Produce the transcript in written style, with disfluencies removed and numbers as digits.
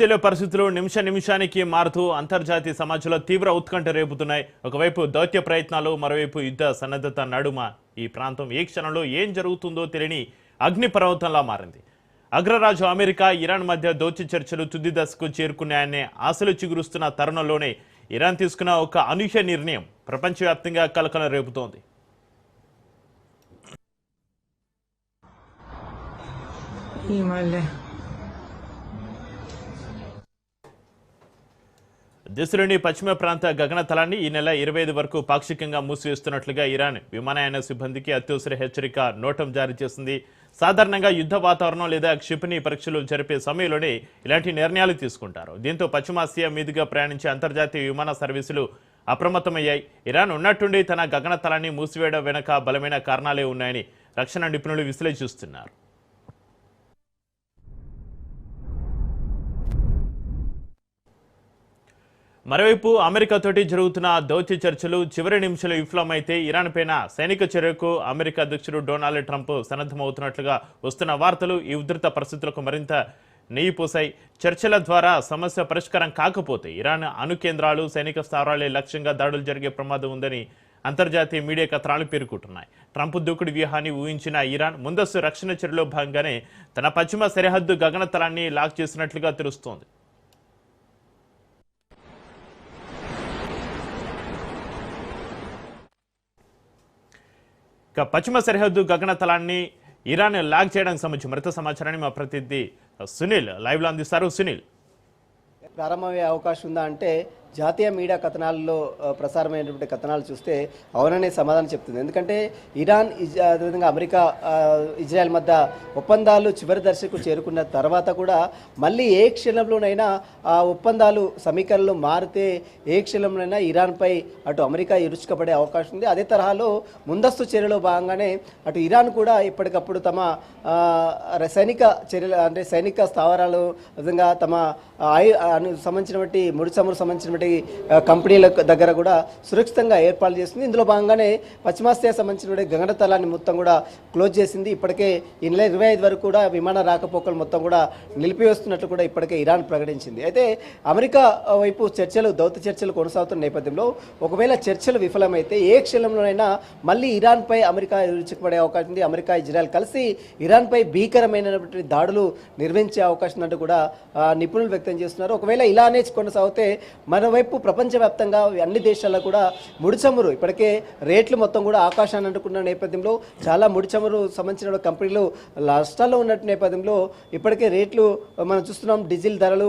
పరిస్థితులు నిమిషానికి మారుతూ అంతర్జాతీయ సమాజంలో తీవ్ర ఉత్కంఠ రేపుతున్నాయి. ఒకవైపు దౌత్య ప్రయత్నాలు, మరోవైపు యుద్ధ సన్నద్ధత నడుమ ఈ ప్రాంతం ఏ క్షణంలో ఏం జరుగుతుందో తెలియని అగ్నిపర్వతంలా మారింది. అగ్రరాజు అమెరికా, ఇరాన్ మధ్య దౌత్య చర్చలు తుది దశకు చేరుకున్నాయనే ఆశలు చిగురుస్తున్న తరుణంలోనే ఇరాన్ తీసుకున్న ఒక అనూహ్య నిర్ణయం ప్రపంచవ్యాప్తంగా కలకలం రేపుతోంది. దేశంలోని పశ్చిమ ప్రాంత గగనతలాన్ని ఈ నెల 25 వరకు పాక్షికంగా మూసివేస్తున్నట్లుగా ఇరాన్ విమానయాన సిబ్బందికి అత్యవసర హెచ్చరిక నోటం జారీ చేసింది. సాధారణంగా యుద్ధ వాతావరణం లేదా క్షిపణి పరీక్షలు జరిపే సమయంలోనే ఇలాంటి నిర్ణయాలు తీసుకుంటారు. దీంతో పశ్చిమాసియా మీదుగా ప్రయాణించే అంతర్జాతీయ విమాన సర్వీసులు అప్రమత్తమయ్యాయి. ఇరాన్ ఉన్నట్టుండి తన గగనతలాన్ని మూసివేయడం వెనుక బలమైన కారణాలే ఉన్నాయని రక్షణ నిపుణులు విశ్లేషిస్తున్నారు. మరోవైపు అమెరికాతోటి జరుగుతున్న దౌత్య చర్చలు చివరి నిమిషంలో విఫలమైతే ఇరాన్ పైన సైనిక చర్యకు అమెరికా అధ్యక్షుడు డొనాల్డ్ ట్రంప్ సన్నద్ధమవుతున్నట్లుగా వస్తున్న వార్తలు ఈ ఉధృత పరిస్థితులకు మరింత నెయ్యి పోసాయి. చర్చల ద్వారా సమస్య పరిష్కారం కాకపోతే ఇరాన్ అణు కేంద్రాలు, సైనిక స్థావరాలే లక్ష్యంగా దాడులు జరిగే ప్రమాదం ఉందని అంతర్జాతీయ మీడియా కథనాలు పేర్కొంటున్నాయి. ట్రంప్ దూకుడు వ్యూహాన్ని ఊహించిన ఇరాన్ ముందస్తు రక్షణ చర్యలో భాగంగానే తన పశ్చిమ సరిహద్దు గగనతలాన్ని లాక్ చేసినట్లుగా తెలుస్తోంది. పశ్చిమ సరిహద్దు గగనతలాన్ని ఇరాన్ లాక్ చేయడానికి సంబంధించి మరింత సమాచారాన్ని మా ప్రతినిధి సునీల్ లైవ్ లో అందిస్తారు. సునీల్, ప్రారంభమయ్యే అవకాశం ఉందా అంటే జాతీయ మీడియా కథనాల్లో ప్రసారమైనటువంటి కథనాలు చూస్తే అవుననే సమాధానం చెప్తుంది. ఎందుకంటే ఇరాన్ అదేవిధంగా అమెరికా, ఇజ్రాయెల్ మధ్య ఒప్పందాలు చివరి దశకు చేరుకున్న తర్వాత కూడా మళ్ళీ ఏ క్షణంలోనైనా ఆ ఒప్పందాలు సమీకరణలు మారితే ఏ క్షణంలోనైనా ఇరాన్పై అటు అమెరికా ఇరుచుకపడే అవకాశం ఉంది. అదే తరహాలో ముందస్తు చర్యలో భాగంగానే అటు ఇరాన్ కూడా ఇప్పటికప్పుడు తమ సైనిక చర్యలు అంటే సైనిక స్థావరాలు విధంగా తమ సంబంధించినటువంటి ముడి చమురు సంబంధించిన కంపెనీల దగ్గర కూడా సురక్షితంగా ఏర్పాటు చేసింది. ఇందులో భాగంగానే పశ్చిమాసియా సంబంధించిన గగనతలాన్ని మొత్తం కూడా క్లోజ్ చేసింది. ఇప్పటికే ఈ నెల 25 వరకు కూడా విమాన రాకపోకలు మొత్తం కూడా నిలిపివేస్తున్నట్లు కూడా ఇప్పటికే ఇరాన్ ప్రకటించింది. అయితే అమెరికా వైపు దౌత్య చర్చలు కొనసాగుతున్న నేపథ్యంలో ఒకవేళ చర్చలు విఫలమైతే ఏ క్షణంలోనైనా మళ్ళీ ఇరాన్పై అమెరికా విరుచుకుపడే అవకాశం ఉంది. అమెరికా, ఇజ్రాయెల్ కలిసి ఇరాన్పై భీకరమైనటువంటి దాడులు నిర్వహించే అవకాశం ఉన్నట్టు కూడా నిపుణులు వ్యక్తం చేస్తున్నారు. ఒకవేళ ఇలానే కొనసాగితే మరోవైపు ప్రపంచవ్యాప్తంగా అన్ని దేశాల్లో కూడా ముడిచమురు ఇప్పటికే రేట్లు మొత్తం కూడా ఆకాశాన్ని అంటుకున్న నేపథ్యంలో చాలా ముడిచమురు సంబంధించిన కంపెనీలు నష్టాల్లో ఉన్నట్టు నేపథ్యంలో ఇప్పటికే రేట్లు మనం చూస్తున్నాం. డీజిల్ ధరలు